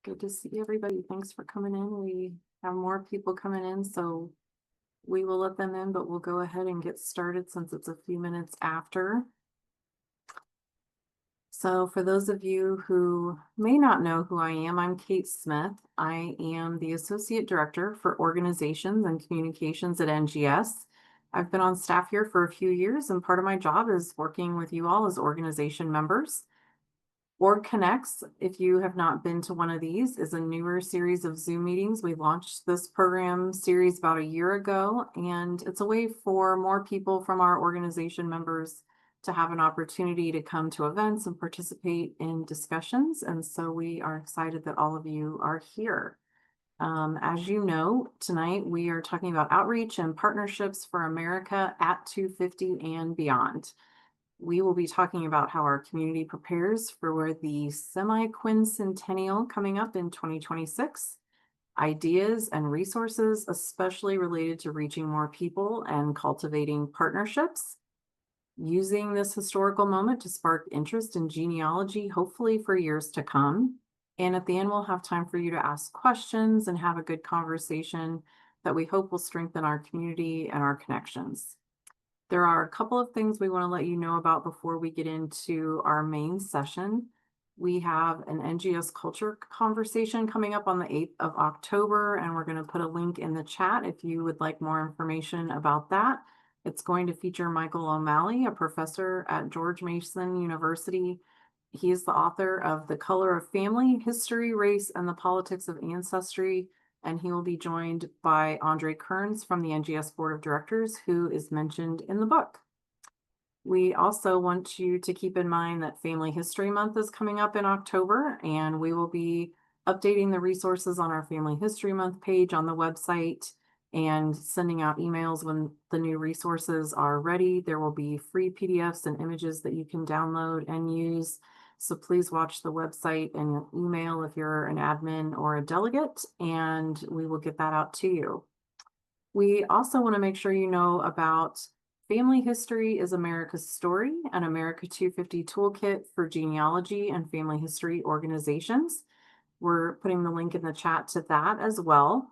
Good to see everybody. Thanks for coming in. We have more people coming in, so we will let them in, but we'll go ahead and get started since it's a few minutes after. So for those of you who may not know who I am, I'm Kate Smith. I am the Associate Director for Organizations and Communications at NGS. I've been on staff here for a few years, and part of my job is working with you all as organization members. Org Connects, if you have not been to one of these, is a newer series of Zoom meetings. We launched this program series about a year ago, and it's a way for more people from our organization members to have an opportunity to come to events and participate in discussions. And so we are excited that all of you are here. As you know, tonight we are talking about outreach and partnerships for America at 250 and beyond. We will be talking about how our community prepares for the semi-quincentennial coming up in 2026, ideas and resources, especially related to reaching more people and cultivating partnerships, using this historical moment to spark interest in genealogy, hopefully for years to come. And at the end, we'll have time for you to ask questions and have a good conversation that we hope will strengthen our community and our connections. There are a couple of things we want to let you know about before we get into our main session. We have an NGS culture conversation coming up on the 8th of October, and we're going to put a link in the chat if you would like more information about that. It's going to feature Michael O'Malley, a professor at George Mason University. He is the author of The Color of Family, History, Race, and the Politics of Ancestry, and he will be joined by Andre Kearns from the NGS Board of Directors, who is mentioned in the book. We also want you to keep in mind that Family History Month is coming up in October, and we will be updating the resources on our Family History Month page on the website and sending out emails when the new resources are ready. There will be free PDFs and images that you can download and use. So please watch the website and your email if you're an admin or a delegate, and we will get that out to you. We also want to make sure you know about Family History is America's Story, an America 250 toolkit for genealogy and family history organizations. We're putting the link in the chat to that as well.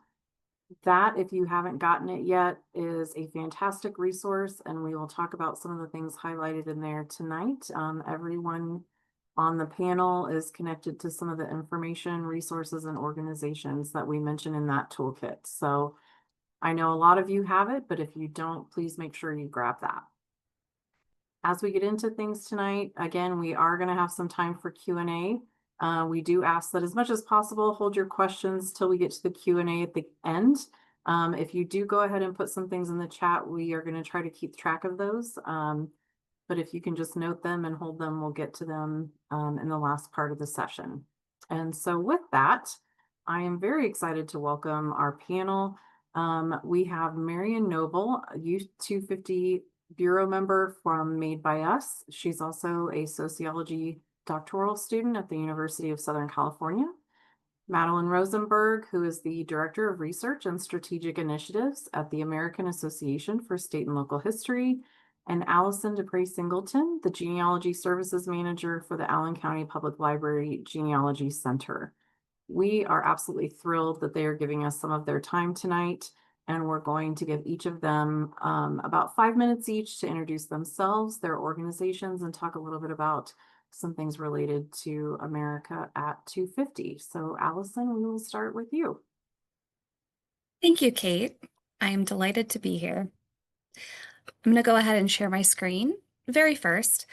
That, if you haven't gotten it yet, is a fantastic resource, and we will talk about some of the things highlighted in there tonight. Everyone on the panel is connected to some of the information, resources, and organizations that we mentioned in that toolkit. So I know a lot of you have it, but if you don't, please make sure you grab that. As we get into things tonight, again, we are going to have some time for Q&A. We do ask that as much as possible, hold your questions till we get to the Q&A at the end. If you do go ahead and put some things in the chat, we are going to try to keep track of those. But if you can just note them and hold them, we'll get to them in the last part of the session. And so with that, I am very excited to welcome our panel. We have Marion Noble, a U250 Bureau member from Made by Us. She's also a sociology doctoral student at the University of Southern California. Madeline Rosenberg, who is the Director of Research and Strategic Initiatives at the American Association for State and Local History, and Allison Dupre Singleton, the Genealogy Services Manager for the Allen County Public Library Genealogy Center. We are absolutely thrilled that they are giving us some of their time tonight, and we're going to give each of them about 5 minutes each to introduce themselves, their organizations, and talk a little bit about some things related to America at 250. So Allison, we will start with you. Thank you, Kate. I am delighted to be here. I'm going to go ahead and share my screen. Very first,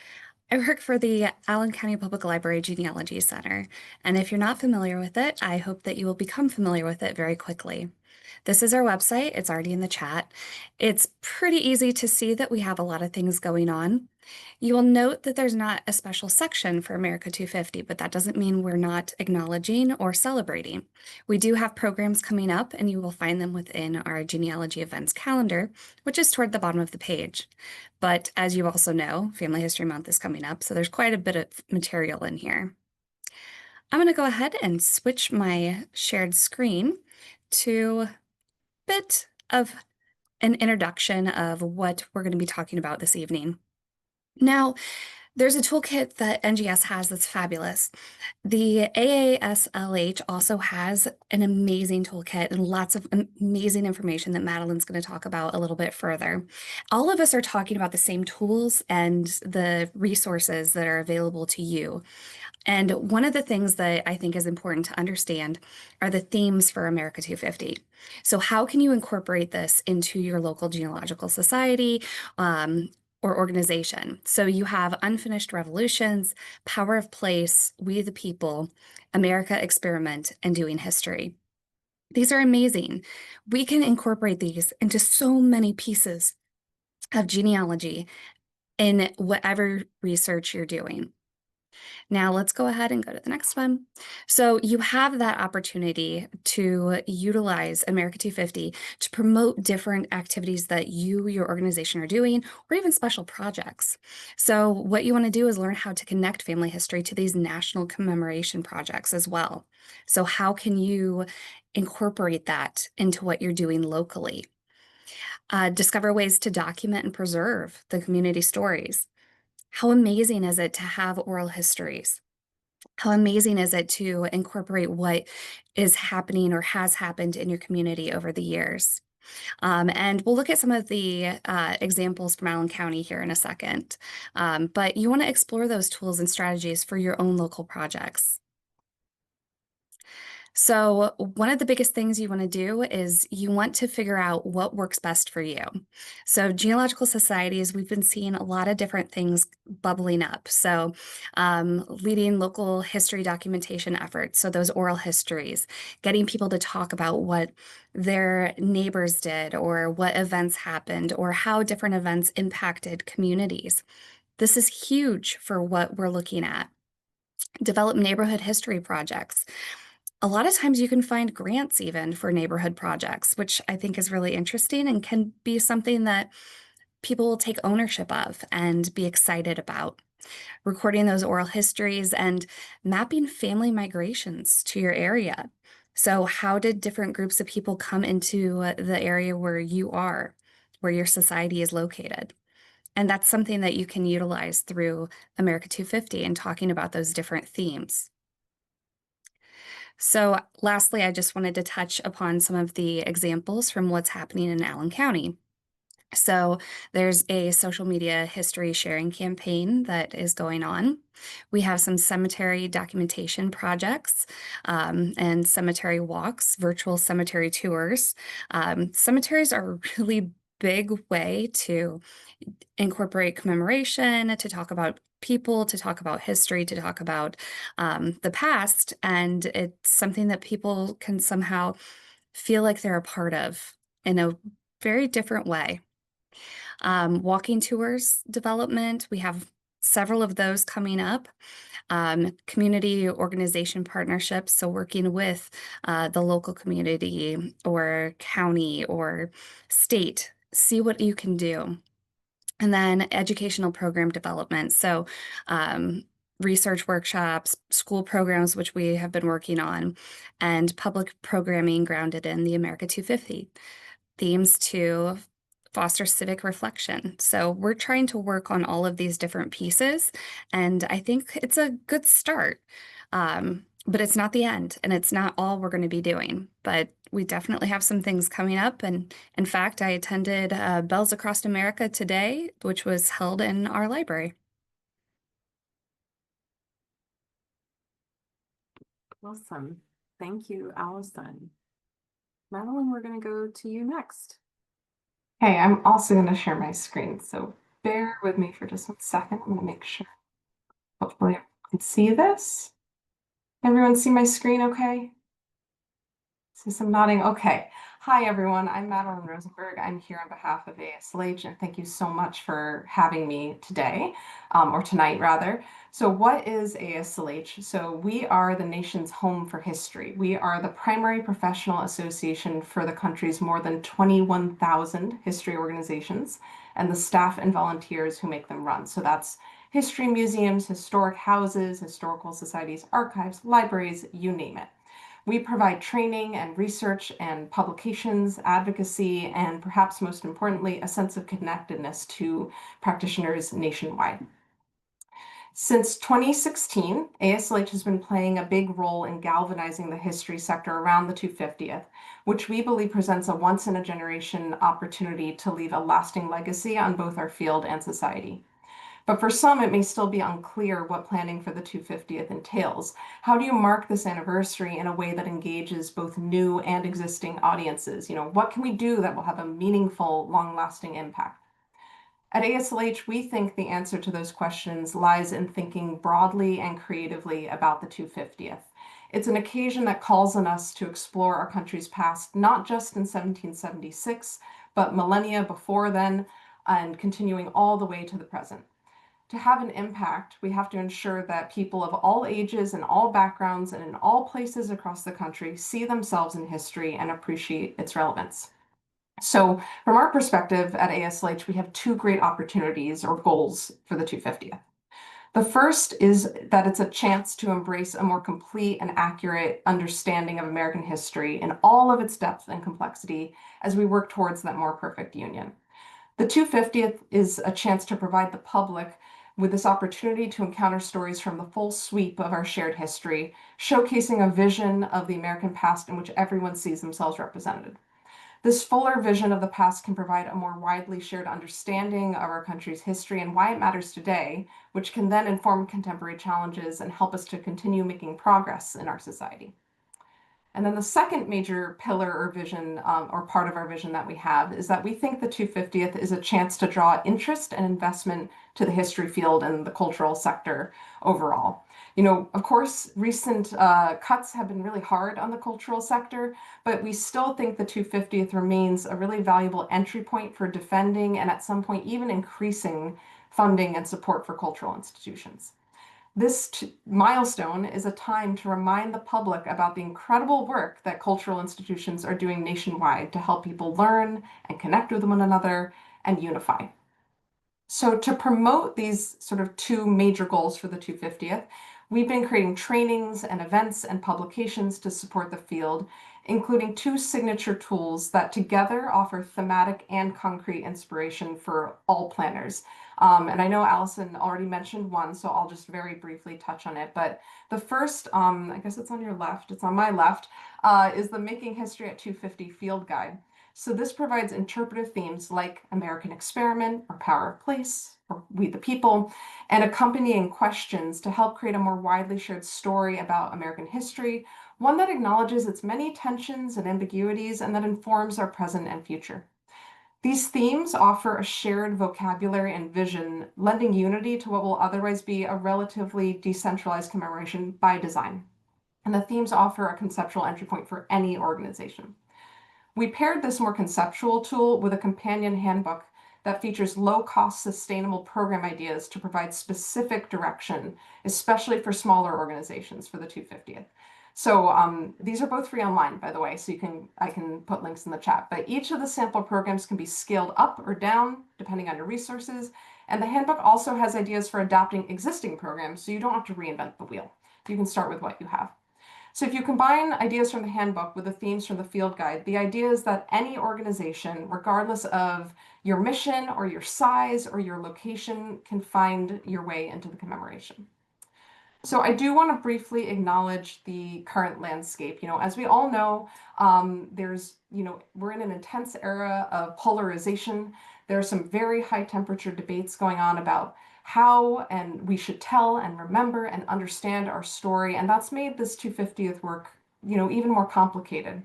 I work for the Allen County Public Library Genealogy Center, and if you're not familiar with it, I hope that you will become familiar with it very quickly. This is our website. It's already in the chat. It's pretty easy to see that we have a lot of things going on. You will note that there's not a special section for America 250, but that doesn't mean we're not acknowledging or celebrating. We do have programs coming up, and you will find them within our genealogy events calendar, which is toward the bottom of the page. But as you also know, Family History Month is coming up, so there's quite a bit of material in here. I'm going to go ahead and switch my shared screen to a bit of an introduction of what we're going to be talking about this evening. Now, There's a toolkit that NGS has that's fabulous. The AASLH also has an amazing toolkit and lots of amazing information that Madeline's going to talk about a little bit further. All of us are talking about the same tools and the resources that are available to you. And one of the things that I think is important to understand are the themes for America 250. So how can you incorporate this into your local genealogical society, or organization? So you have Unfinished Revolutions, Power of Place, We the People, America Experiment, and Doing History. These are amazing. We can incorporate these into so many pieces of genealogy in whatever research you're doing. Now let's go ahead and go to the next one. So you have that opportunity to utilize America 250 to promote different activities that you, your organization are doing, or even special projects. So what you want to do is learn how to connect family history to these national commemoration projects as well. So how can you incorporate that into what you're doing locally? Discover ways to document and preserve the community stories. How amazing is it to have oral histories? How amazing is it to incorporate what is happening or has happened in your community over the years? And we'll look at some of the examples from Allen County here in a second. But you want to explore those tools and strategies for your own local projects. So one of the biggest things you want to do is you want to figure out what works best for you. So genealogical societies, we've been seeing a lot of different things bubbling up. So leading local history documentation efforts, so those oral histories, getting people to talk about what their neighbors did or what events happened or how different events impacted communities. This is huge for what we're looking at. Develop neighborhood history projects. A lot of times you can find grants even for neighborhood projects, which I think is really interesting and can be something that people will take ownership of and be excited about. Recording those oral histories and mapping family migrations to your area. So how did different groups of people come into the area where you are, where your society is located? And that's something that you can utilize through America 250 and talking about those different themes. So lastly, I just wanted to touch upon some of the examples from what's happening in Allen County. So there's a social media history sharing campaign that is going on. We have some cemetery documentation projects and cemetery walks, virtual cemetery tours. Cemeteries are a really big way to incorporate commemoration, to talk about people, to talk about history, to talk about the past. And it's something that people can somehow feel like they're a part of in a very different way. Walking tours development, we have several of those coming up. Community organization partnerships, so working with the local community or county or state, see what you can do. And then educational program development. So research workshops, school programs, which we have been working on, and public programming grounded in the America 250. Themes to foster civic reflection. So we're trying to work on all of these different pieces, and I think it's a good start. But it's not the end, and it's not all we're going to be doing. But we definitely have some things coming up. And in fact, I attended Bells Across America today, which was held in our library. Awesome. Thank you, Allison. Madeline, we're going to go to you next. Hey, I'm also going to share my screen, so bear with me for just 1 second. I'm going to make sure, hopefully, I can see this. Everyone see my screen okay? See some nodding? Okay. Hi, everyone. I'm Madeline Rosenberg. I'm here on behalf of ASLH, and thank you so much for having me today, or tonight, rather. So what is ASLH? So we are the nation's home for history. We are the primary professional association for the country's more than 21,000 history organizations and the staff and volunteers who make them run. So that's history museums, historic houses, historical societies, archives, libraries, you name it. We provide training and research and publications, advocacy, and perhaps most importantly, a sense of connectedness to practitioners nationwide. Since 2016, ASLH has been playing a big role in galvanizing the history sector around the 250th, which we believe presents a once-in-a-generation opportunity to leave a lasting legacy on both our field and society. But for some, it may still be unclear what planning for the 250th entails. How do you mark this anniversary in a way that engages both new and existing audiences? What can we do that will have a meaningful, long-lasting impact? At ASLH, we think the answer to those questions lies in thinking broadly and creatively about the 250th. It's an occasion that calls on us to explore our country's past, not just in 1776, but millennia before then, and continuing all the way to the present. To have an impact, we have to ensure that people of all ages and all backgrounds and in all places across the country see themselves in history and appreciate its relevance. So from our perspective at ASLH, we have two great opportunities or goals for the 250th. The first is that it's a chance to embrace a more complete and accurate understanding of American history in all of its depth and complexity as we work towards that more perfect union. The 250th is a chance to provide the public with this opportunity to encounter stories from the full sweep of our shared history, showcasing a vision of the American past in which everyone sees themselves represented. This fuller vision of the past can provide a more widely shared understanding of our country's history and why it matters today, which can then inform contemporary challenges and help us to continue making progress in our society. And then the second major pillar or vision, or part of our vision that we have, is that we think the 250th is a chance to draw interest and investment to the history field and the cultural sector overall. Of course, recent cuts have been really hard on the cultural sector, but we still think the 250th remains a really valuable entry point for defending and at some point even increasing funding and support for cultural institutions. This milestone is a time to remind the public about the incredible work that cultural institutions are doing nationwide to help people learn and connect with one another and unify. So to promote these sort of two major goals for the 250th, we've been creating trainings and events and publications to support the field, including two signature tools that together offer thematic and concrete inspiration for all planners. And I know Allison already mentioned one, so I'll just very briefly touch on it. But the first, I guess it's on your left, it's on my left, is the Making History at 250 Field Guide. So this provides interpretive themes like American Experiment or Power of Place or We the People, and accompanying questions to help create a more widely shared story about American history, one that acknowledges its many tensions and ambiguities and that informs our present and future. These themes offer a shared vocabulary and vision, lending unity to what will otherwise be a relatively decentralized commemoration by design. And the themes offer a conceptual entry point for any organization. We paired this more conceptual tool with a companion handbook that features low-cost, sustainable program ideas to provide specific direction, especially for smaller organizations for the 250th. So these are both free online, by the way, so I can put links in the chat. But each of the sample programs can be scaled up or down depending on your resources. And the handbook also has ideas for adapting existing programs, so you don't have to reinvent the wheel. You can start with what you have. So if you combine ideas from the handbook with the themes from the field guide, the idea is that any organization, regardless of your mission or your size or your location, can find your way into the commemoration. So I do want to briefly acknowledge the current landscape. As we all know, we're in an intense era of polarization. There are some very high temperature debates going on about how and we should tell and remember and understand our story. And that's made this 250th work, even more complicated.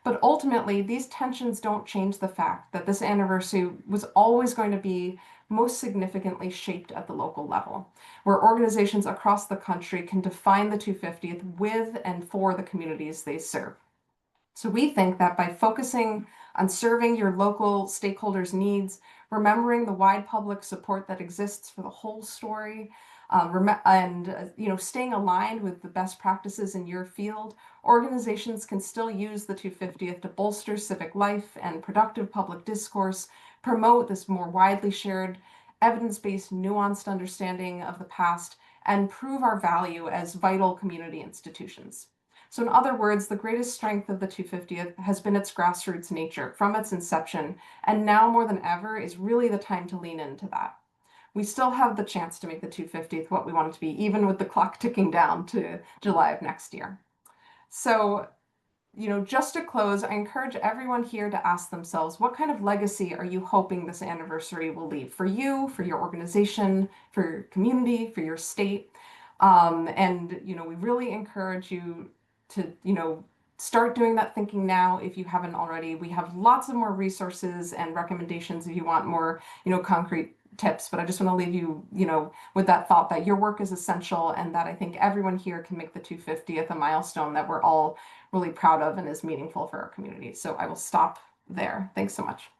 But ultimately, these tensions don't change the fact that this anniversary was always going to be most significantly shaped at the local level, where organizations across the country can define the 250th with and for the communities they serve. So we think that by focusing on serving your local stakeholders' needs, remembering the wide public support that exists for the whole story, and staying aligned with the best practices in your field, organizations can still use the 250th to bolster civic life and productive public discourse, promote this more widely shared, evidence-based, nuanced understanding of the past, and prove our value as vital community institutions. So in other words, the greatest strength of the 250th has been its grassroots nature from its inception, and now more than ever is really the time to lean into that. we still have the chance to make the 250th what we want it to be, even with the clock ticking down to July of next year. So, just to close, I encourage everyone here to ask themselves, what kind of legacy are you hoping this anniversary will leave for you, for your organization, for your community, for your state? And, we really encourage you to, start doing that thinking now if you haven't already. We have lots of more resources and recommendations if you want more, concrete tips, but I just want to leave you, with that thought that your work is essential and that I think everyone here can make the 250th a milestone that we're all really proud of and is meaningful for our community. So I will stop there. Thanks so much.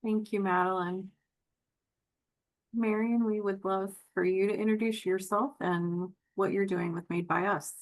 Thank you, Madeline. Marion, we would love for you to introduce yourself and what you're doing with Made by Us.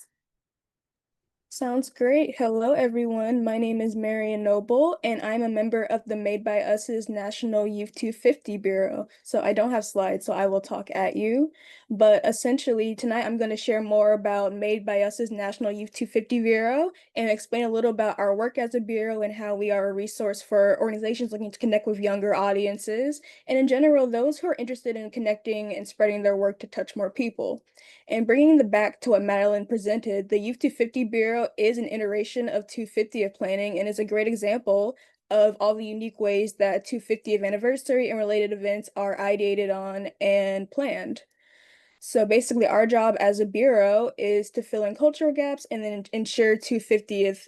Sounds great. Hello, everyone. My name is Marion Noble, and I'm a member of the Made by Us's National Youth 250 Bureau. So I don't have slides, so I will talk at you. But essentially, tonight I'm going to share more about Made by Us's National Youth 250 Bureau and explain a little about our work as a bureau and how we are a resource for organizations looking to connect with younger audiences, and in general, those who are interested in connecting and spreading their work to touch more people. And bringing the back to what Madeline presented, the Youth 250 Bureau is an iteration of 250th planning and is a great example of all the unique ways that 250th anniversary and related events are ideated on and planned. So basically, our job as a bureau is to fill in cultural gaps and then ensure 250th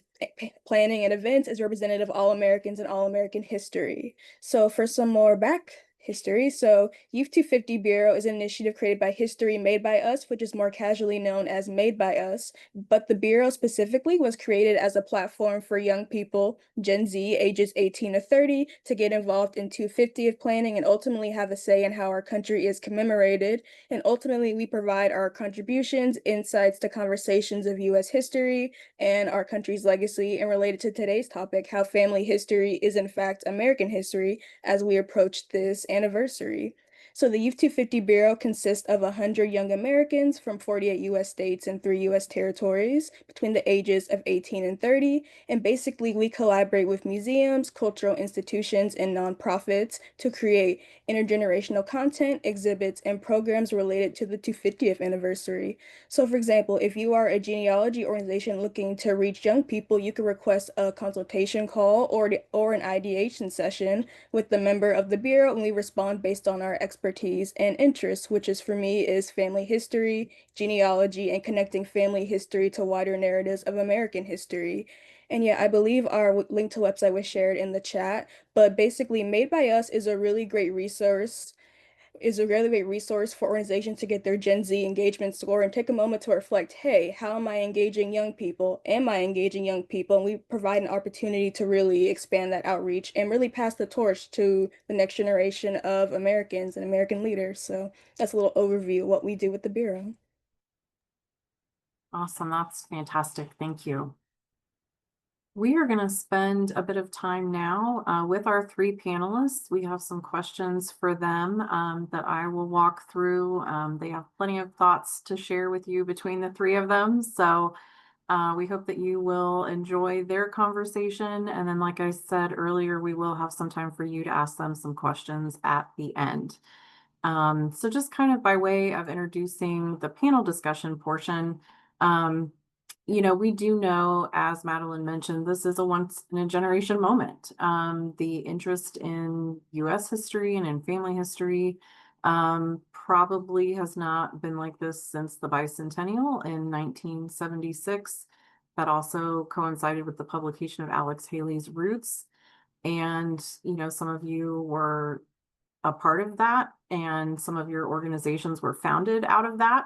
planning and events is representative of all Americans and all American history. So for some more back history, so Youth 250 Bureau is an initiative created by History Made by Us, which is more casually known as Made by Us, but the Bureau specifically was created as a platform for young people, Gen Z, ages 18 to 30, to get involved in 250th planning and ultimately have a say in how our country is commemorated. And ultimately, we provide our contributions, insights to conversations of U.S. history and our country's legacy, and related to today's topic, how family history is in fact American history as we approach this anniversary. So the Youth 250 Bureau consists of 100 young Americans from 48 U.S. states and 3 U.S. territories between the ages of 18 and 30. And basically, we collaborate with museums, cultural institutions, and nonprofits to create intergenerational content, exhibits, and programs related to the 250th anniversary. So for example, if you are a genealogy organization looking to reach young people, you can request a consultation call or an ideation session with the member of the Bureau, and we respond based on our expertise and interests, which is for me is family history, genealogy, and connecting family history to wider narratives of American history. And yeah, I believe our link to website was shared in the chat, but basically Made by Us is a really great resource for organizations to get their Gen Z engagement score and take a moment to reflect, hey, how am I engaging young people? Am I engaging young people? And we provide an opportunity to really expand that outreach and really pass the torch to the next generation of Americans and American leaders. So that's a little overview of what we do with the Bureau. Awesome. That's fantastic. Thank you. We are going to spend a bit of time now with our 3 panelists. We have some questions for them that I will walk through. They have plenty of thoughts to share with you between the 3 of them. So we hope that you will enjoy their conversation. And then, like I said earlier, we will have some time for you to ask them some questions at the end. So just kind of by way of introducing the panel discussion portion, we do know, as Madeline mentioned, this is a once in a generation moment. The interest in US history and in family history probably has not been like this since the bicentennial in 1976. That also coincided with the publication of Alex Haley's Roots. And, some of you were a part of that, and some of your organizations were founded out of that.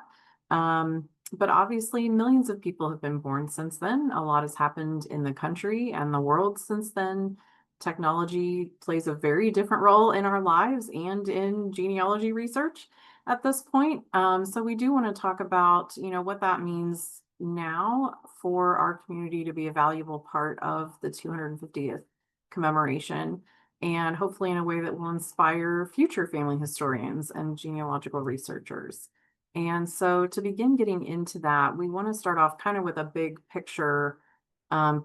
But obviously, millions of people have been born since then. A lot has happened in the country and the world since then. Technology plays a very different role in our lives and in genealogy research at this point. So we do want to talk about, what that means now for our community to be a valuable part of the 250th commemoration, and hopefully in a way that will inspire future family historians and genealogical researchers. And so to begin getting into that, we want to start off kind of with a big picture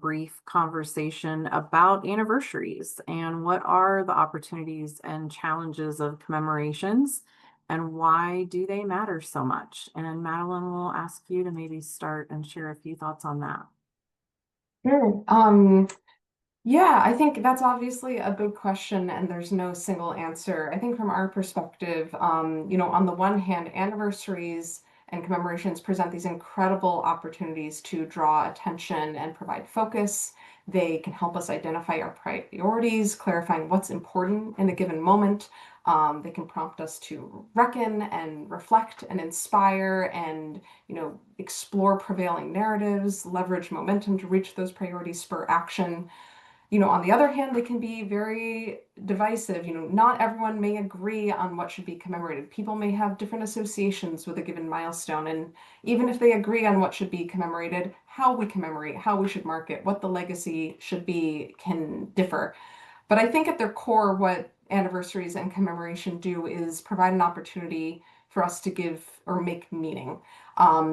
brief conversation about anniversaries and what are the opportunities and challenges of commemorations and why do they matter so much? And Madeline will ask you to maybe start and share a few thoughts on that. Sure. Yeah, I think that's obviously a big question, and there's no single answer. I think from our perspective, on the one hand, anniversaries and commemorations present these incredible opportunities to draw attention and provide focus. They can help us identify our priorities, clarifying what's important in a given moment. They can prompt us to reckon and reflect and inspire and, explore prevailing narratives, leverage momentum to reach those priorities, spur action. On the other hand, they can be very divisive. Not everyone may agree on what should be commemorated. People may have different associations with a given milestone. And even if they agree on what should be commemorated, how we commemorate, how we should mark it, what the legacy should be can differ. But I think at their core, what anniversaries and commemoration do is provide an opportunity for us to give or make meaning.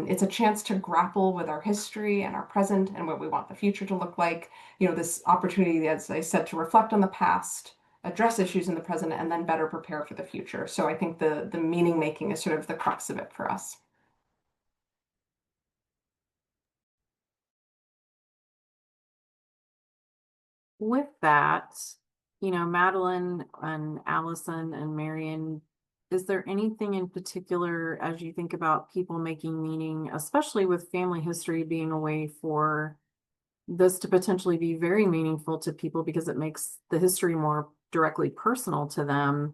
It's a chance to grapple with our history and our present and what we want the future to look like. This opportunity, as I said, to reflect on the past, address issues in the present, and then better prepare for the future. So I think the meaning making is sort of the crux of it for us. With that, Madeline and Allison and Marion, is there anything in particular as you think about people making meaning, especially with family history being a way for this to potentially be very meaningful to people because it makes the history more directly personal to them?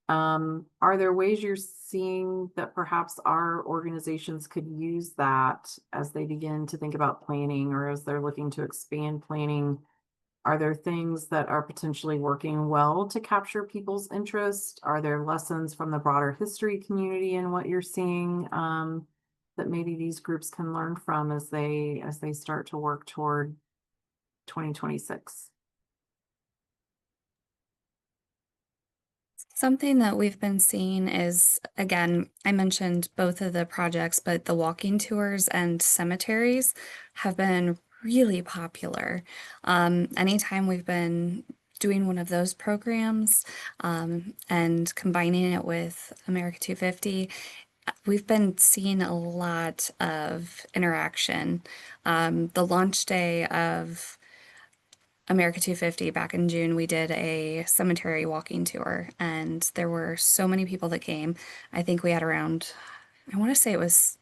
Are there ways you're seeing that perhaps our organizations could use that as they begin to think about planning or as they're looking to expand planning? Are there things that are potentially working well to capture people's interest? Are there lessons from the broader history community in what you're seeing that maybe these groups can learn from as they start to work toward 2026? Something that we've been seeing is, again, I mentioned both of the projects, but the walking tours and cemeteries have been really popular. Anytime we've been doing one of those programs and combining it with America 250, we've been seeing a lot of interaction. The launch day of America 250 back in June, we did a cemetery walking tour, and there were so many people that came. I think we had around, I want to say it was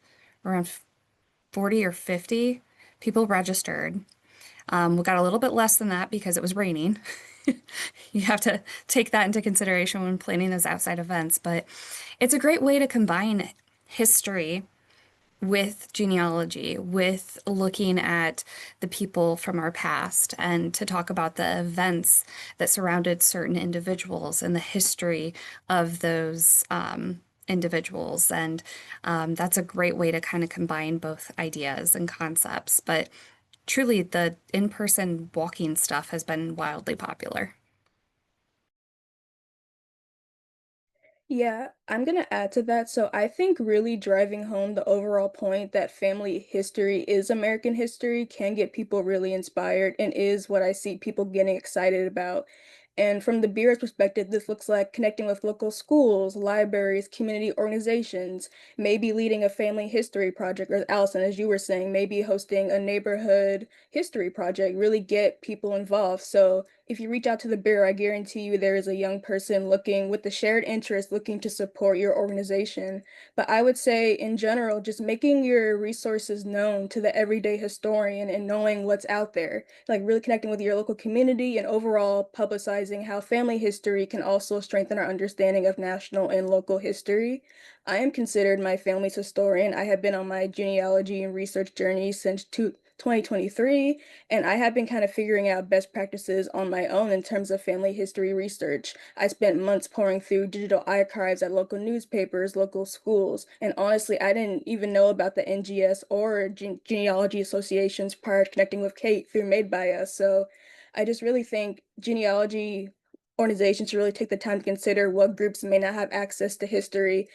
around 40 or 50 people registered. We got a little bit less than that because it was raining. You have to take that into consideration when planning those outside events, but it's a great way to combine history with genealogy, with looking at the people from our past, and to talk about the events that surrounded certain individuals and the history of those individuals. And that's a great way to kind of combine both ideas and concepts. But truly, the in-person walking stuff has been wildly popular. Yeah, I'm gonna add to that. So I think really driving home the overall point that family history is American history can get people really inspired and is what I see people getting excited about. And from the Bureau's perspective, this looks like connecting with local schools, libraries, community organizations, maybe leading a family history project, or Allison, as you were saying, maybe hosting a neighborhood history project, really get people involved. So if you reach out to the Bureau, I guarantee you there is a young person looking with the shared interest, looking to support your organization. But I would say, in general, just making your resources known to the everyday historian and knowing what's out there, like really connecting with your local community and overall publicizing how family history can also strengthen our understanding of national and local history. I am considered my family's historian. I have been on my genealogy and research journey since 2023, and I have been kind of figuring out best practices on my own in terms of family history research. I spent months pouring through digital archives at local newspapers, local schools, and honestly, I didn't even know about the NGS or genealogy associations prior to connecting with Kate through Made by Us. So I just really think genealogy organizations should really take the time to consider what groups may not have access to history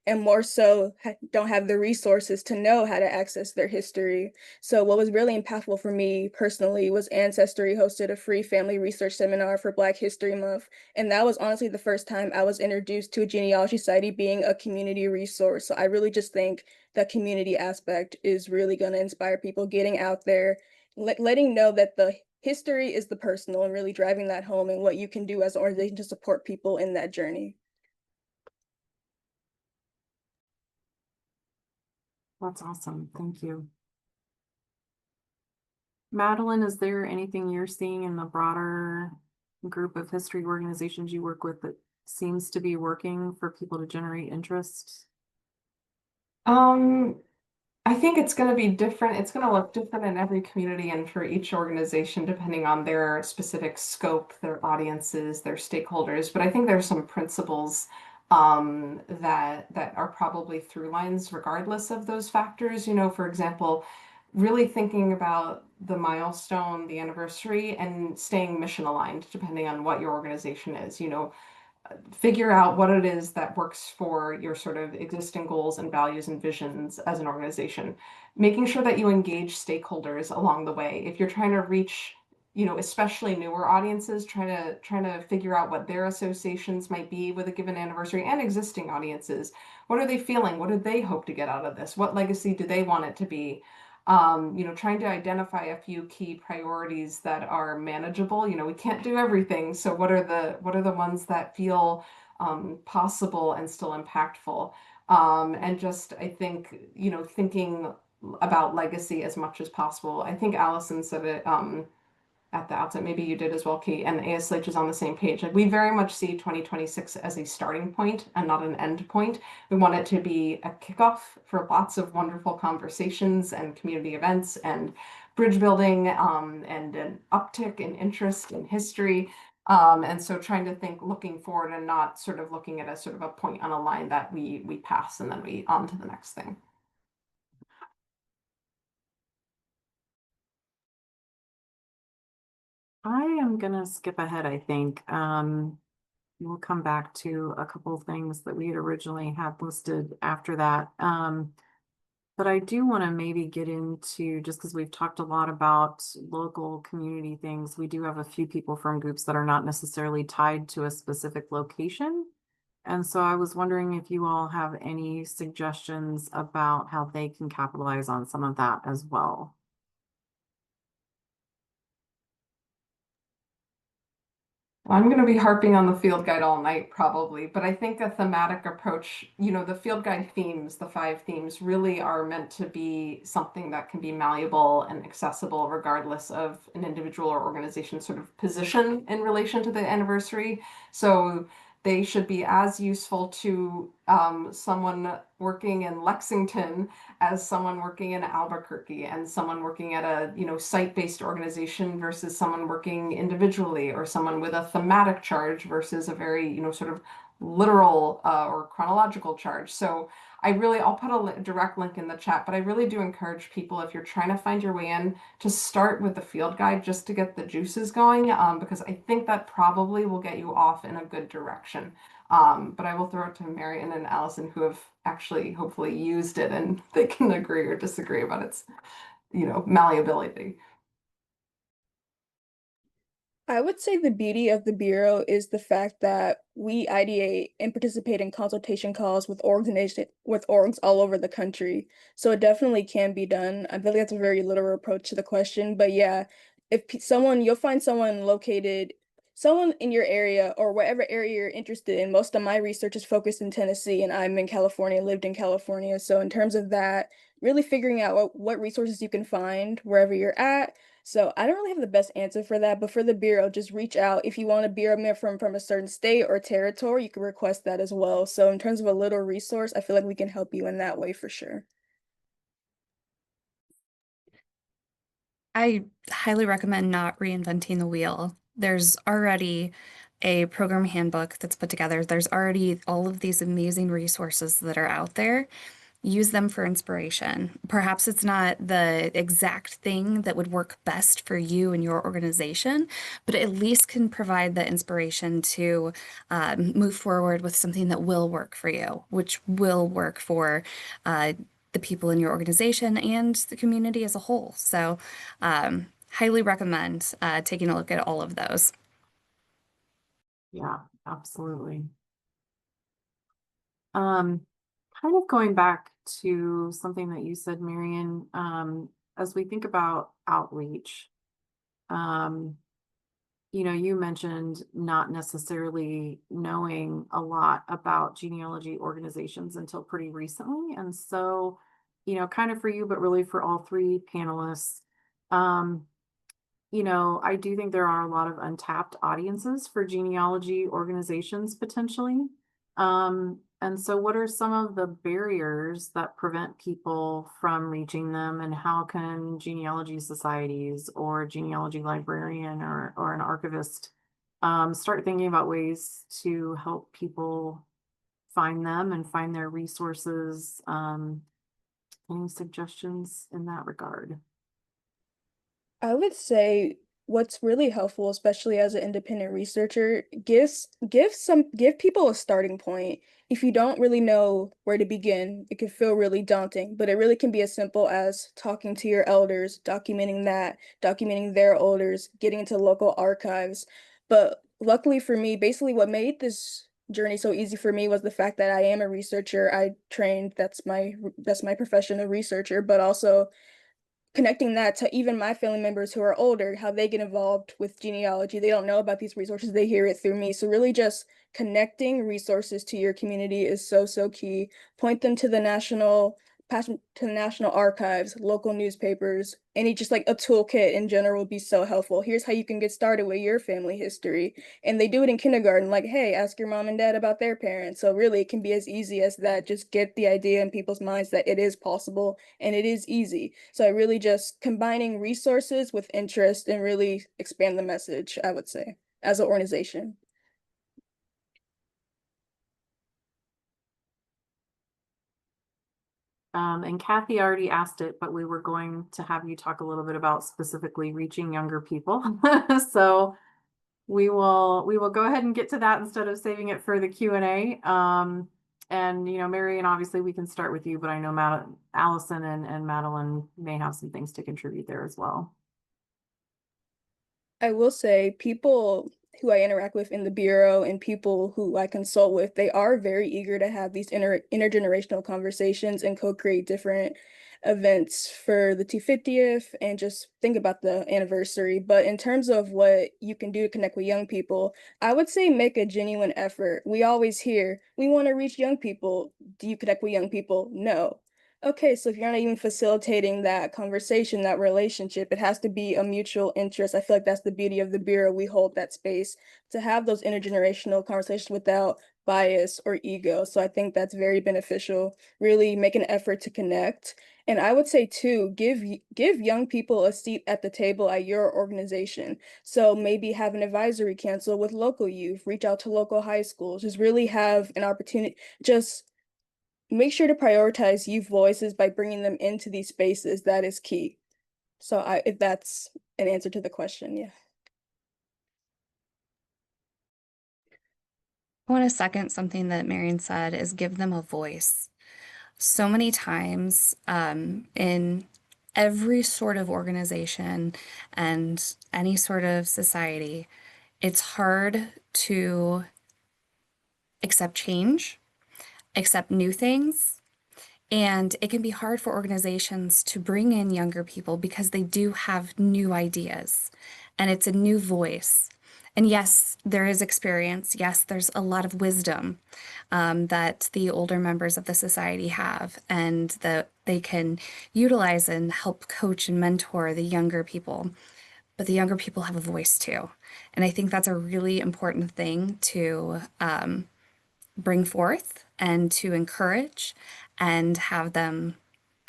and more so don't have the resources to know how to access their history. So what was really impactful for me personally was Ancestry hosted a free family research seminar for Black History Month. And that was honestly the first time I was introduced to a genealogy society being a community resource. So I really just think that community aspect is really going to inspire people getting out there, letting know that the history is the personal and really driving that home and what you can do as an organization to support people in that journey. That's awesome. Thank you. Madeline, is there anything you're seeing in the broader group of history organizations you work with that seems to be working for people to generate interest? I think it's going to be different. It's going to look different in every community and for each organization, depending on their specific scope, their audiences, their stakeholders. But I think there's some principles that are probably through lines regardless of those factors. You know, for example, really thinking about the milestone, the anniversary, and staying mission aligned, depending on what your organization is. You know, figure out what it is that works for your sort of existing goals and values and visions as an organization. Making sure that you engage stakeholders along the way. If you're trying to reach, you know, especially newer audiences, trying to figure out what their associations might be with a given anniversary, and existing audiences. What are they feeling? What do they hope to get out of this? What legacy do they want it to be? You know, trying to identify a few key priorities that are manageable. You know, we can't do everything. So what are the ones that feel possible and still impactful? And just, I think, you know, thinking about legacy as much as possible. I think Allison said it at the outset, maybe you did as well, Kate, and ASLH is on the same page. Like, we very much see 2026 as a starting point and not an end point. We want it to be a kickoff for lots of wonderful conversations and community events and bridge building, and an uptick in interest in history. And so trying to think looking forward and not sort of looking at a sort of a point on a line that we pass and then we on to the next thing. I am gonna skip ahead, I think. We'll come back to a couple of things that we had originally had listed after that. But I do want to maybe get into, just because we've talked a lot about local community things, we do have a few people from groups that are not necessarily tied to a specific location. And so I was wondering if you all have any suggestions about how they can capitalize on some of that as well. I'm going to be harping on the field guide all night probably, but I think a thematic approach, you know, the field guide themes, the 5 themes, really are meant to be something that can be malleable and accessible regardless of an individual or organization sort of position in relation to the anniversary. So they should be as useful to someone working in Lexington as someone working in Albuquerque, and someone working at a, you know, site-based organization versus someone working individually, or someone with a thematic charge versus a very, you know, sort of literal or chronological charge. So I'll put a direct link in the chat, but I really do encourage people, if you're trying to find your way in, to start with the field guide just to get the juices going, because I think that probably will get you off in a good direction. But I will throw it to Marion and Allison, who have actually hopefully used it, and they can agree or disagree about its, you know, malleability. I would say the beauty of the Bureau is the fact that we ideate and participate in consultation calls with orgs all over the country. So it definitely can be done. I feel like that's a very literal approach to the question. But yeah, if you'll find someone in your area or whatever area you're interested in. Most of my research is focused in Tennessee, and I'm in California, lived in California. So in terms of that, really figuring out what resources you can find wherever you're at. So I don't really have the best answer for that, but for the Bureau, just reach out. If you want a Bureau member from a certain state or territory, you can request that as well. So in terms of a little resource, I feel like we can help you in that way for sure. I highly recommend not reinventing the wheel. There's already a program handbook that's put together. There's already all of these amazing resources that are out there. use them for inspiration. Perhaps it's not the exact thing that would work best for you and your organization, but at least can provide the inspiration to move forward with something that will work for you, which will work for the people in your organization and the community as a whole. So, highly recommend taking a look at all of those. Yeah, absolutely. Kind of going back to something that you said, Marion, as we think about outreach, um, you mentioned not necessarily knowing a lot about genealogy organizations until pretty recently. And so, kind of for you, but really for all three panelists, um, I do think there are a lot of untapped audiences for genealogy organizations potentially. And so what are some of the barriers that prevent people from reaching them, and how can genealogy societies or genealogy librarian or an archivist start thinking about ways to help people find them and find their resources? Any suggestions in that regard? I would say what's really helpful, especially as an independent researcher, give people a starting point. If you don't really know where to begin, it can feel really daunting, but it really can be as simple as talking to your elders, documenting their elders, getting into local archives. But luckily for me, basically what made this journey so easy for me was the fact that I am a researcher. I trained, that's my profession, a researcher, but also connecting that to even my family members who are older, how they get involved with genealogy. They don't know about these resources, they hear it through me. So really just connecting resources to your community is so, so key. Point them to the national archives, local newspapers, any just like a toolkit in general would be so helpful. Here's how you can get started with your family history. And they do it in kindergarten, like, hey, ask your mom and dad about their parents. So really it can be as easy as that. Just get the idea in people's minds that it is possible and it is easy. So I really just combining resources with interest and really expand the message, I would say, as an organization. And Kathy already asked it, but we were going to have you talk a little bit about specifically reaching younger people. So we will go ahead and get to that instead of saving it for the Q&A. And Marion, obviously we can start with you, but I know Allison and Madeline may have some things to contribute there as well. I will say people who I interact with in the bureau and people who I consult with, they are very eager to have these intergenerational conversations and co-create different events for the 250th and just think about the anniversary. But in terms of what you can do to connect with young people, I would say make a genuine effort. We always hear, we want to reach young people. Do you connect with young people? No. Okay, so if you're not even facilitating that conversation, that relationship, it has to be a mutual interest. I feel like that's the beauty of the bureau. We hold that space to have those intergenerational conversations without bias or ego. So I think that's very beneficial. Really make an effort to connect. And I would say too, give young people a seat at the table at your organization. So maybe have an advisory council with local youth, reach out to local high schools, just really have an opportunity, just make sure to prioritize youth voices by bringing them into these spaces. That is key. So if that's an answer to the question, yeah. I want to second something that Marion said is give them a voice. So many times in every sort of organization and any sort of society, it's hard to accept change, accept new things. And it can be hard for organizations to bring in younger people because they do have new ideas and it's a new voice. And yes, there is experience. Yes, there's a lot of wisdom that the older members of the society have and that they can utilize and help coach and mentor the younger people. But the younger people have a voice too. And I think that's a really important thing to bring forth and to encourage and have them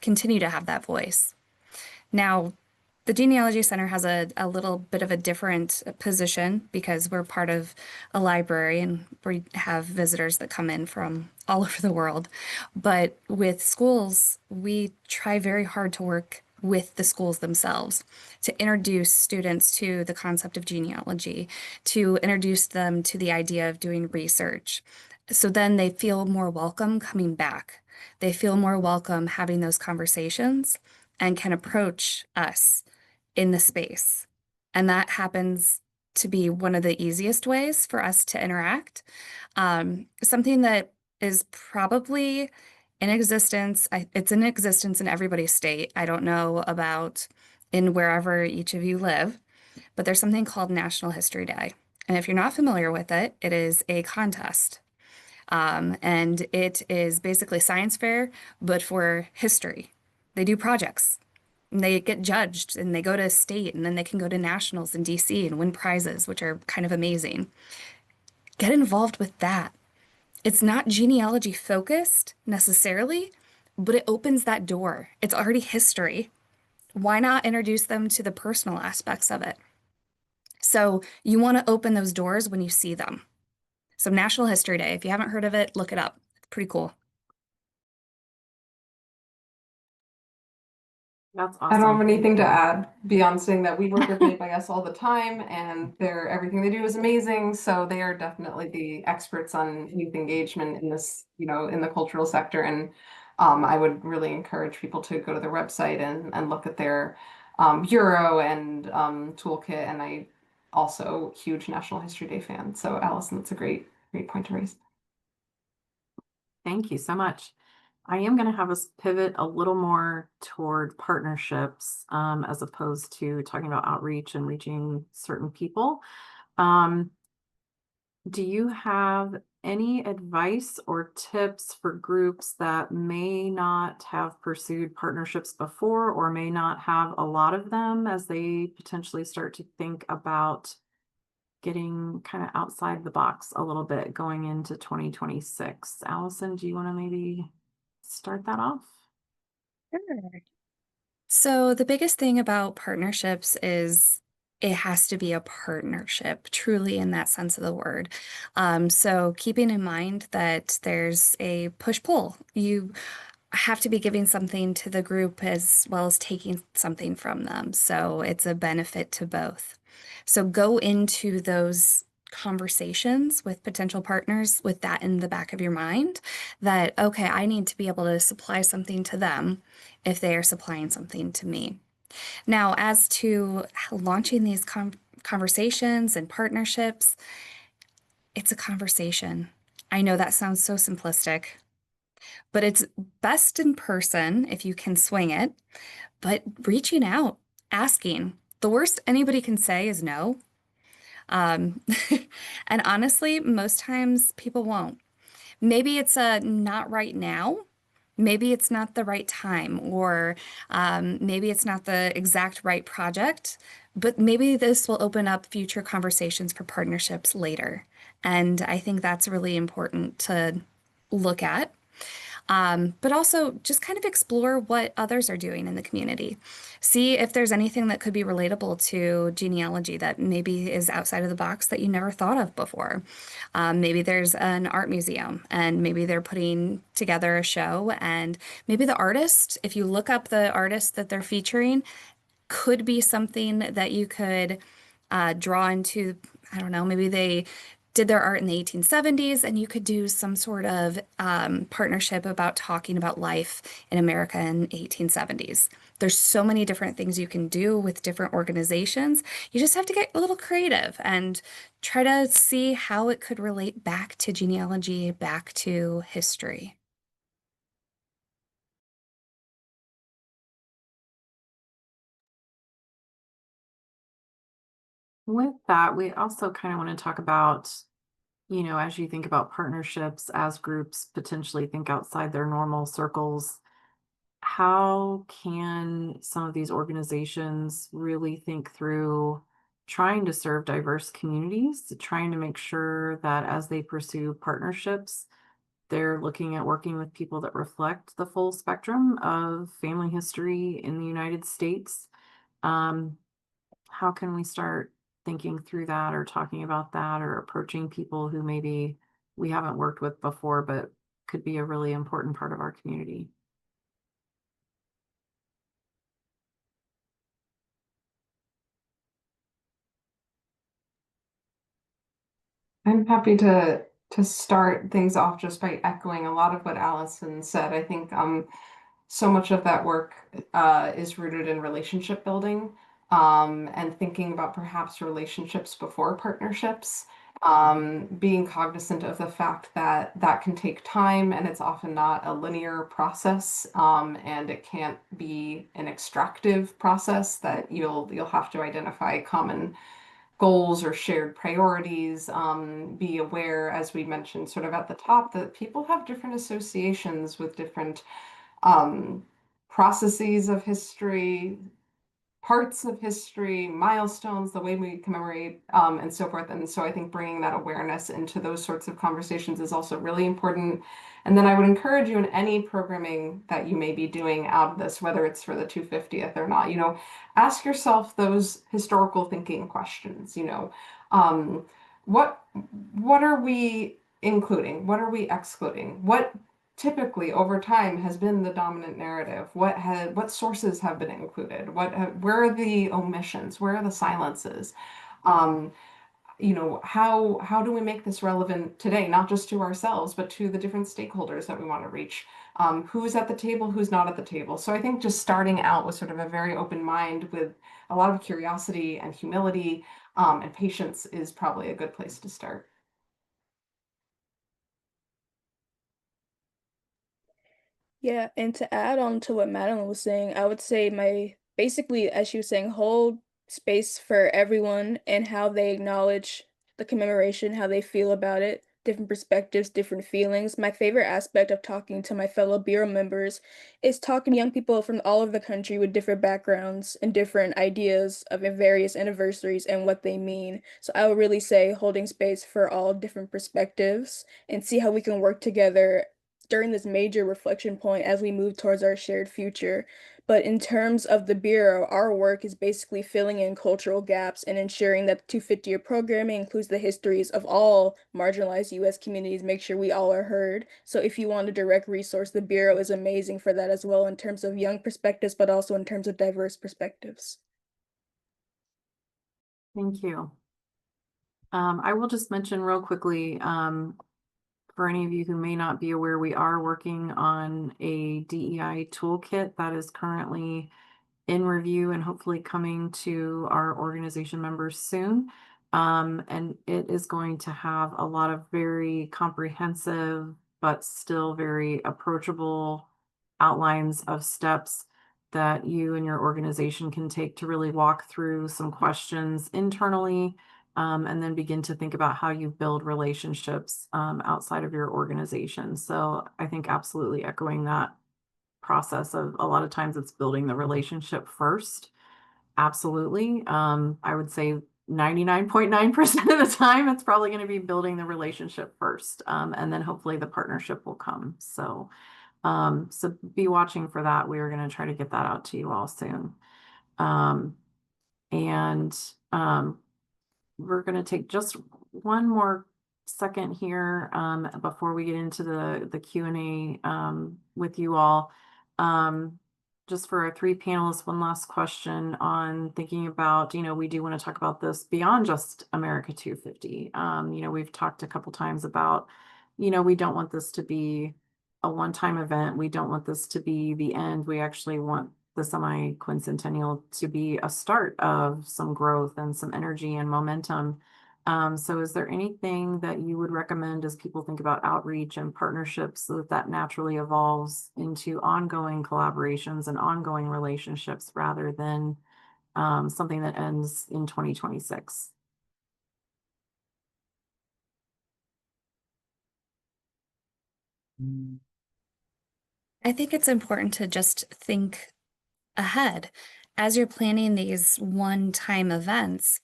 continue to have that voice. Now, The Genealogy Center has a little bit of a different position because we're part of a library and we have visitors that come in from all over the world. But with schools, we try very hard to work with the schools themselves to introduce students to the concept of genealogy, to introduce them to the idea of doing research. So then they feel more welcome coming back. They feel more welcome having those conversations and can approach us in the space. And that happens to be one of the easiest ways for us to interact. Something that is probably in existence, it's in existence in everybody's state. I don't know about in wherever each of you live, but there's something called National History Day. And if you're not familiar with it, it is a contest. And it is basically science fair, but for history. They do projects. And they get judged and they go to state and then they can go to nationals in DC and win prizes, which are kind of amazing. Get involved with that. It's not genealogy focused necessarily, but it opens that door. It's already history. Why not introduce them to the personal aspects of it? So you want to open those doors when you see them. So National History Day, if you haven't heard of it, look it up. It's pretty cool. That's I don't have awesome. anything to add beyond saying that we work with Made by Us all the time and everything they do is amazing. So they are definitely the experts on youth engagement in this, in the cultural sector. And I would really encourage people to go to their website and look at their bureau and toolkit. And I also huge National History Day fan. So Allison, that's a great point to raise. Thank you so much. I am going to have us pivot a little more toward partnerships as opposed to talking about outreach and reaching certain people. Do you have any advice or tips for groups that may not have pursued partnerships before or may not have a lot of them as they potentially start to think about getting kind of outside the box a little bit going into 2026? Allison, do you want to maybe start that off? Sure. So the biggest thing about partnerships is it has to be a partnership, truly in that sense of the word. So keeping in mind that there's a push-pull. You have to be giving something to the group as well as taking something from them. So it's a benefit to both. So go into those conversations with potential partners with that in the back of your mind that, okay, I need to be able to supply something to them if they are supplying something to me. Now, as to launching these conversations and partnerships, it's a conversation. I know that sounds so simplistic, but it's best in person if you can swing it. But reaching out, asking. The worst anybody can say is no. Um, and honestly, most times people won't. Maybe it's a not right now. Maybe it's not the right time, or maybe it's not the exact right project, but maybe this will open up future conversations for partnerships later. And I think that's really important to look at. But also just kind of explore what others are doing in the community. See if there's anything that could be relatable to genealogy that maybe is outside of the box that you never thought of before. Maybe there's an art museum and maybe they're putting together a show, and maybe the artist, if you look up the artist that they're featuring, could be something that you could draw into. I don't know, maybe they did their art in the 1870s, and you could do some sort of partnership about talking about life in America in 1870s. There's so many different things you can do with different organizations. You just have to get a little creative and try to see how it could relate back to genealogy, back to history. With that, we also kind of want to talk about, as you think about partnerships, as groups potentially think outside their normal circles, how can some of these organizations really think through trying to serve diverse communities, trying to make sure that as they pursue partnerships, they're looking at working with people that reflect the full spectrum of family history in the United States, How can we start thinking through that or talking about that or approaching people who maybe we haven't worked with before, but could be a really important part of our community? I'm happy to start things off just by echoing a lot of what Allison said. I think so much of that work is rooted in relationship building, and thinking about perhaps relationships before partnerships, being cognizant of the fact that that can take time and it's often not a linear process, and it can't be an extractive process, that you'll have to identify common goals or shared priorities. Be aware, as we mentioned sort of at the top, that people have different associations with different um, processes of history, parts of history, milestones, the way we commemorate, and so forth. And so I think bringing that awareness into those sorts of conversations is also really important. And then I would encourage you in any programming that you may be doing out of this, whether it's for the 250th or not, ask yourself those historical thinking questions, um, what what are we including? What are we excluding? What typically over time has been the dominant narrative? What sources have been included? Where are the omissions? Where are the silences? Um, how do we make this relevant today, not just to ourselves, but to the different stakeholders that we want to reach? Who's at the table, who's not at the table? So I think just starting out with sort of a very open mind with a lot of curiosity and humility, and patience is probably a good place to start. Yeah, and to add on to what Madeline was saying, I would say basically, as she was saying, hold space for everyone and how they acknowledge the commemoration, how they feel about it, different perspectives, different feelings. My favorite aspect of talking to my fellow Bureau members is talking to young people from all over the country with different backgrounds and different ideas of various anniversaries and what they mean. So I would really say holding space for all different perspectives and see how we can work together during this major reflection point as we move towards our shared future. But in terms of the Bureau, our work is basically filling in cultural gaps and ensuring that the 250-year programming includes the histories of all marginalized U.S. communities, make sure we all are heard. So if you want a direct resource, the Bureau is amazing for that as well in terms of young perspectives, but also in terms of diverse perspectives. Thank you. I will just mention real quickly, for any of you who may not be aware, we are working on a DEI toolkit that is currently in review and hopefully coming to our organization members soon. And it is going to have a lot of very comprehensive, but still very approachable outlines of steps that you and your organization can take to really walk through some questions internally, and then begin to think about how you build relationships outside of your organization. So I think absolutely echoing that process of a lot of times it's building the relationship first. Absolutely. I would say 99.9% of the time, it's probably going to be building the relationship first. And then hopefully the partnership will come. So be watching for that. We are going to try to get that out to you all soon. Um, and we're going to take just one more second here before we get into the Q&A with you all. Just for our three panelists, one last question on thinking about, we do want to talk about this beyond just America 250. We've talked a couple times about, we don't want this to be a one-time event. We don't want this to be the end. We actually want the semi-quincentennial to be a start of some growth and some energy and momentum. So is there anything that you would recommend as people think about outreach and partnerships so that naturally evolves into ongoing collaborations and ongoing relationships rather than something that ends in 2026? I think it's important to just think ahead as you're planning these one-time events.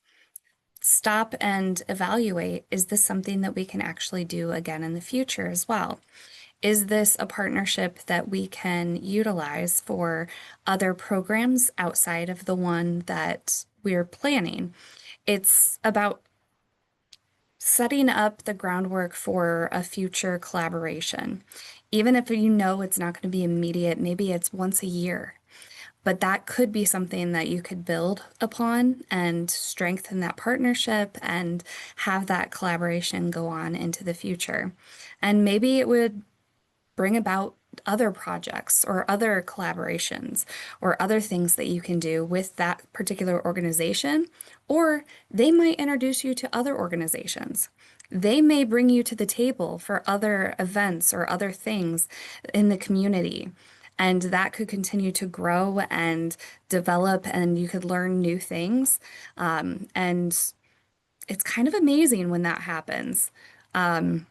Stop and evaluate, is this something that we can actually do again in the future as well? is this a partnership that we can utilize for other programs outside of the one that we're planning? It's about setting up the groundwork for a future collaboration. Even if you know it's not going to be immediate, maybe it's once a year, but that could be something that you could build upon and strengthen that partnership and have that collaboration go on into the future. And maybe it would bring about other projects or other collaborations or other things that you can do with that particular organization, or they might introduce you to other organizations. They may bring you to the table for other events or other things in the community. And that could continue to grow and develop, and you could learn new things. And it's kind of amazing when that happens. Um,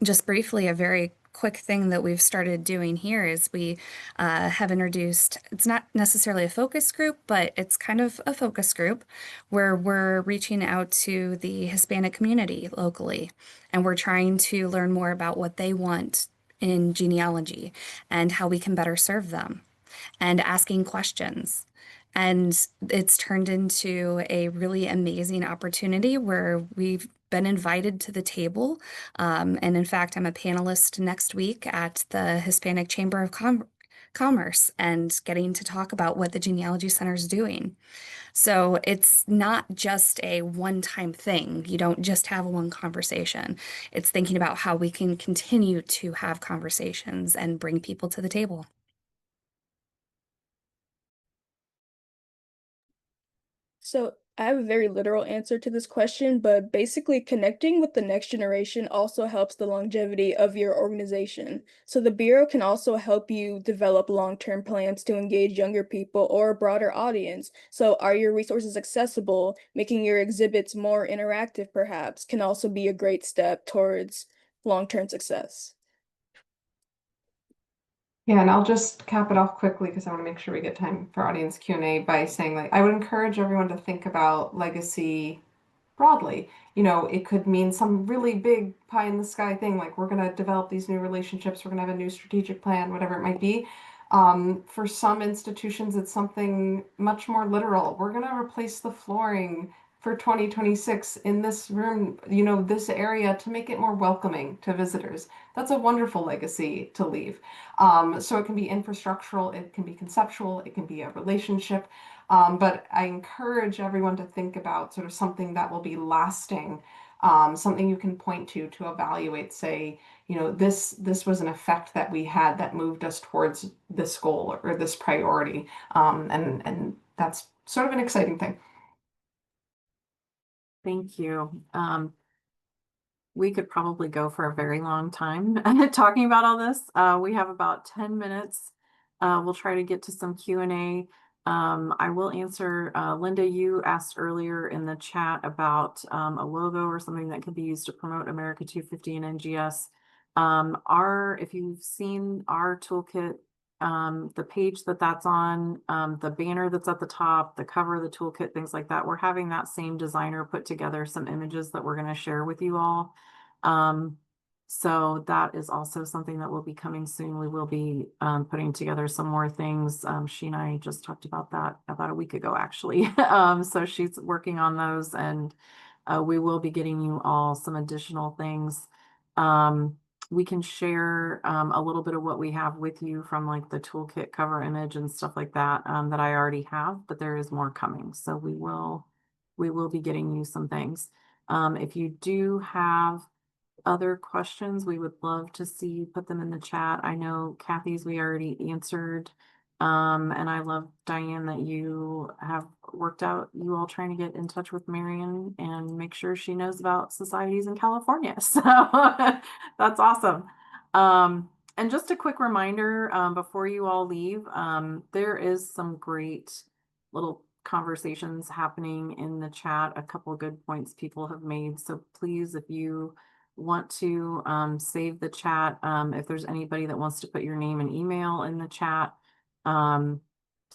just briefly, a very quick thing that we've started doing here is we have introduced, it's not necessarily a focus group, but it's kind of a focus group where we're reaching out to the Hispanic community locally, and we're trying to learn more about what they want in genealogy and how we can better serve them, and asking questions. And it's turned into a really amazing opportunity where we've been invited to the table. And in fact, I'm a panelist next week at the Hispanic Chamber of Commerce and getting to talk about what the Genealogy Center is doing. So it's not just a one-time thing. You don't just have one conversation. It's thinking about how we can continue to have conversations and bring people to the table. So I have a very literal answer to this question, but basically connecting with the next generation also helps the longevity of your organization. So the Bureau can also help you develop long-term plans to engage younger people or a broader audience. So are your resources accessible? Making your exhibits more interactive perhaps can also be a great step towards long-term success. Yeah, and I'll just cap it off quickly because I want to make sure we get time for audience Q&A by saying, like, I would encourage everyone to think about legacy broadly. You know, it could mean some really big pie in the sky thing, like we're going to develop these new relationships, we're going to have a new strategic plan, whatever it might be. For some institutions, it's something much more literal. We're going to replace the flooring for 2026 in this room, you know, this area, to make it more welcoming to visitors. That's a wonderful legacy to leave. So it can be infrastructural, it can be conceptual, it can be a relationship. But I encourage everyone to think about sort of something that will be lasting, something you can point to evaluate, say, you know, this was an effect that we had that moved us towards this goal or this priority. And that's sort of an exciting thing. Thank you. We could probably go for a very long time talking about all this. We have about 10 minutes. We'll try to get to some Q&A. I will answer, Linda, you asked earlier in the chat about a logo or something that could be used to promote America 250 and NGS. If you've seen our toolkit, the page that's on, the banner that's at the top, the cover of the toolkit, things like that, we're having that same designer put together some images that we're going to share with you all. So that is also something that will be coming soon. We will be putting together some more things. She and I just talked about that about a week ago, actually. So she's working on those, and we will be getting you all some additional things. We can share a little bit of what we have with you from like the toolkit cover image and stuff like that that I already have, but there is more coming. So we will be getting you some things. If you do have other questions, we would love to see you put them in the chat. I know Kathy's we already answered. And I love, Diane, that you have worked out you all trying to get in touch with Marion and make sure she knows about societies in California. So that's awesome. And just a quick reminder, before you all leave, there is some great little conversations happening in the chat. A couple of good points people have made. So please, if you want to save the chat, if there's anybody that wants to put your name and email in the chat,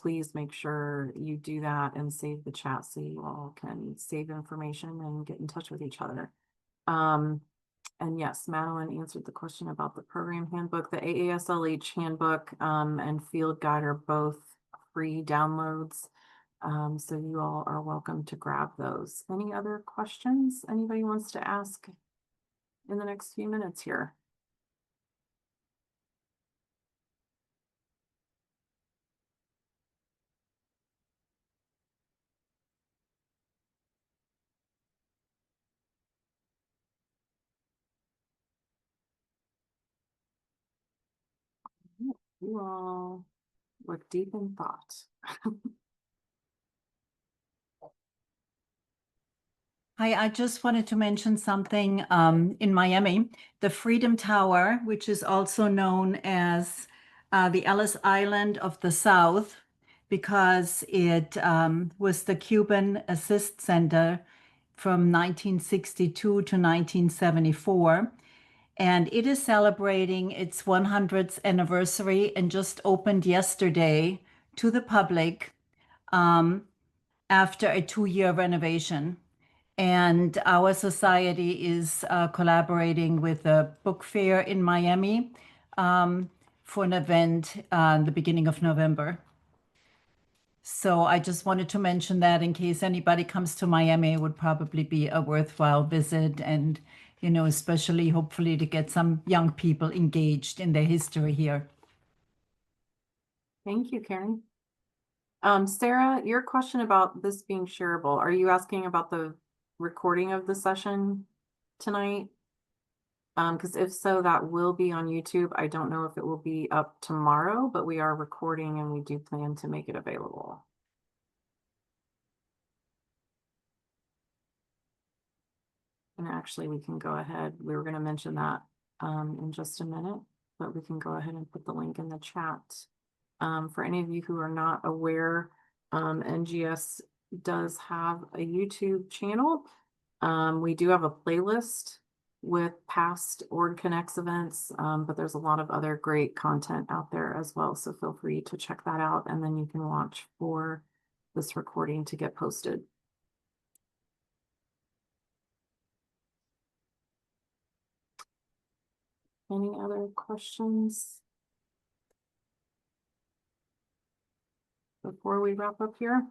please make sure you do that and save the chat so you all can save information and get in touch with each other. And yes, Madeline answered the question about the program handbook. The AASLH handbook and field guide are both free downloads. So you all are welcome to grab those. Any other questions anybody wants to ask in the next few minutes here? You all look deep in thought. Hi, I just wanted to mention something in Miami. The Freedom Tower, which is also known as the Ellis Island of the South, because it was the Cuban Assist Center from 1962 to 1974. And it is celebrating its 100th anniversary and just opened yesterday to the public after a 2-year renovation. And our society is collaborating with a book fair in Miami for an event the beginning of November. So I just wanted to mention that in case anybody comes to Miami, it would probably be a worthwhile visit, and, you know, especially hopefully to get some young people engaged in their history here. Thank you, Karen. Sarah, your question about this being shareable, are you asking about the recording of the session tonight? Because if so, that will be on YouTube. I don't know if it will be up tomorrow, but we are recording and we do plan to make it available. And actually, we can go ahead. We were going to mention that in just a minute, but we can go ahead and put the link in the chat. For any of you who are not aware, NGS does have a YouTube channel. We do have a playlist with past Org Connects events, but there's a lot of other great content out there as well. So feel free to check that out, and then you can watch for this recording to get posted. Any other questions before we wrap up here?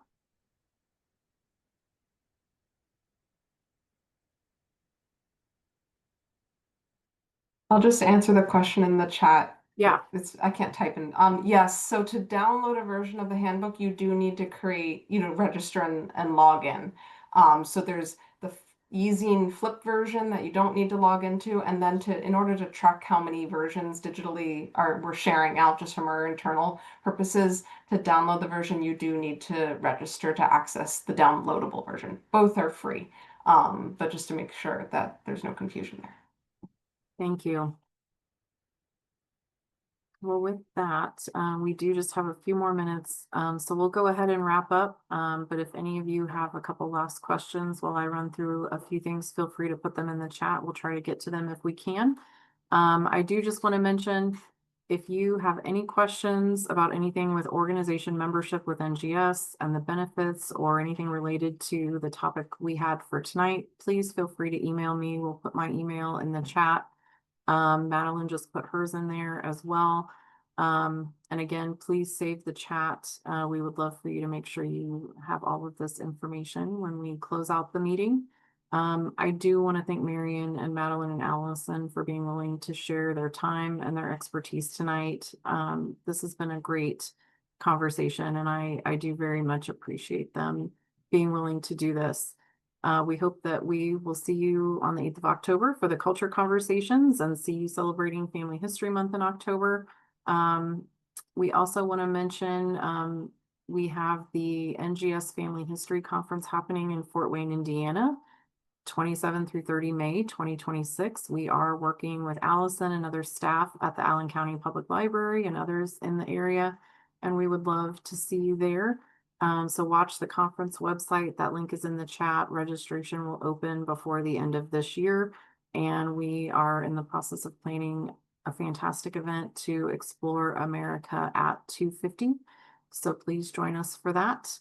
I'll just answer the question in the chat. Yeah. I can't type in. Yes, so to download a version of the handbook, you do need to create, register and log in. So there's the easing flip version that you don't need to log into, and then in order to track how many versions digitally we're sharing out just from our internal purposes, to download the version, you do need to register to access the downloadable version. Both are free, but just to make sure that there's no confusion there. Thank you. Well, with that, we do just have a few more minutes, so we'll go ahead and wrap up. But if any of you have a couple last questions while I run through a few things, feel free to put them in the chat. We'll try to get to them if we can. I do just want to mention, if you have any questions about anything with organization membership with NGS and the benefits, or anything related to the topic we had for tonight, please feel free to email me. We'll put my email in the chat. Madeline just put hers in there as well. And again, please save the chat. We would love for you to make sure you have all of this information when we close out the meeting. I do want to thank Marion and Madeline and Allison for being willing to share their time and their expertise tonight. This has been a great conversation, and I do very much appreciate them being willing to do this. We hope that we will see you on the 8th of October for the culture conversations, and see you celebrating Family History Month in October. We also want to mention we have the NGS Family History Conference happening in Fort Wayne, Indiana, 27 through 30 May 2026. We are working with Allison and other staff at the Allen County Public Library and others in the area, and we would love to see you there. So watch the conference website. That link is in the chat. Registration will open before the end of this year, and we are in the process of planning a fantastic event to explore America at 250. So please join us for that.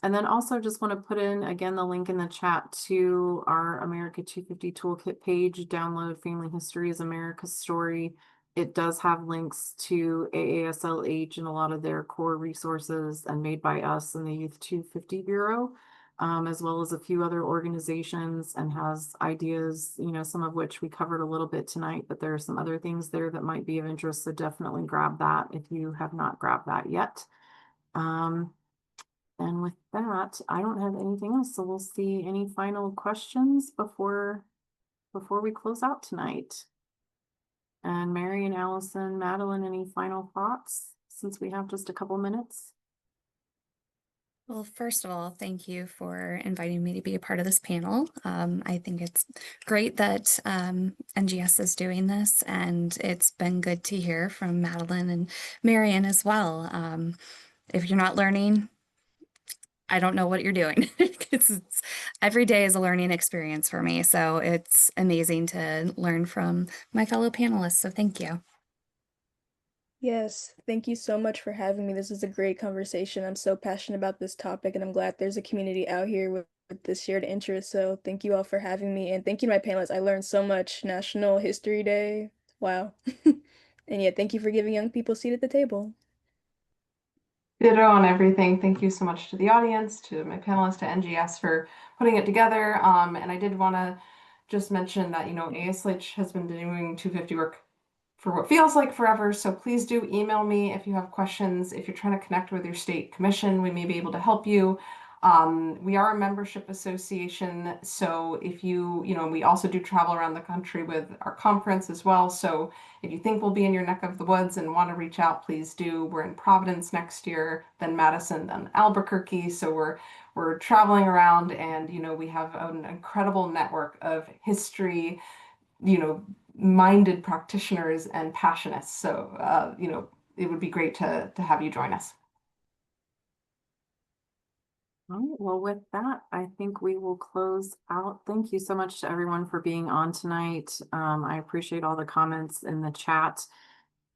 And then also just want to put in again the link in the chat to our America 250 Toolkit page. Download Family History is America's Story. It does have links to AASLH and a lot of their core resources and Made by Us and the Youth 250 Bureau, as well as a few other organizations, and has ideas, you know, some of which we covered a little bit tonight, but there are some other things there that might be of interest. So definitely grab that if you have not grabbed that yet. And with that, I don't have anything else. So we'll see any final questions before we close out tonight. And Mary and Allison, Madeline, any final thoughts since we have just a couple minutes? Well, first of all, thank you for inviting me to be a part of this panel. I think it's great that NGS is doing this, and it's been good to hear from Madeline and Marian as well. If you're not learning, I don't know what you're doing. Every day is a learning experience for me. So it's amazing to learn from my fellow panelists. So thank you. Yes, thank you so much for having me. This is a great conversation. I'm so passionate about this topic, and I'm glad there's a community out here with this shared interest. So thank you all for having me, and thank you to my panelists. I learned so much. National History Day. Wow. And yeah, thank you for giving young people a seat at the table. Ditto on everything. Thank you so much to the audience, to my panelists, to NGS for putting it together. And I did want to just mention that, you know, ASLH has been doing 250 work for what feels like forever. So please do email me if you have questions. If you're trying to connect with your state commission, we may be able to help you. We are a membership association. So if you know, we also do travel around the country with our conference as well. So if you think we'll be in your neck of the woods and want to reach out, please do. We're in Providence next year, then Madison, then Albuquerque. So we're traveling around, and, you know, we have an incredible network of history, you know, minded practitioners and passionists. So, you know, it would be great to have you join us. All right, well, with that, I think we will close out. Thank you so much to everyone for being on tonight. I appreciate all the comments in the chat.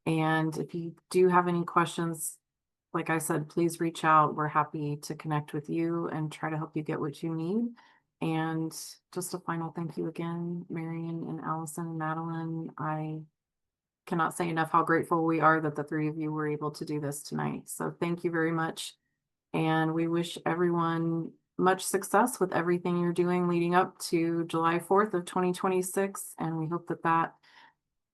And if you do have any questions, like I said, please reach out. We're happy to connect with you and try to help you get what you need. And just a final thank you again, Marian and Allison and Madeline. I cannot say enough how grateful we are that the three of you were able to do this tonight. So thank you very much. And we wish everyone much success with everything you're doing leading up to July 4th of 2026. And we hope that that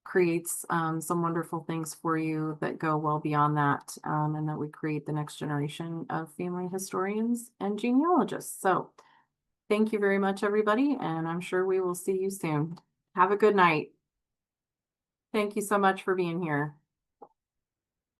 creates some wonderful things for you that go well beyond that, and that we create the next generation of family historians and genealogists. So thank you very much, everybody, and I'm sure we will see you soon. Have a good night. Thank you so much for being here.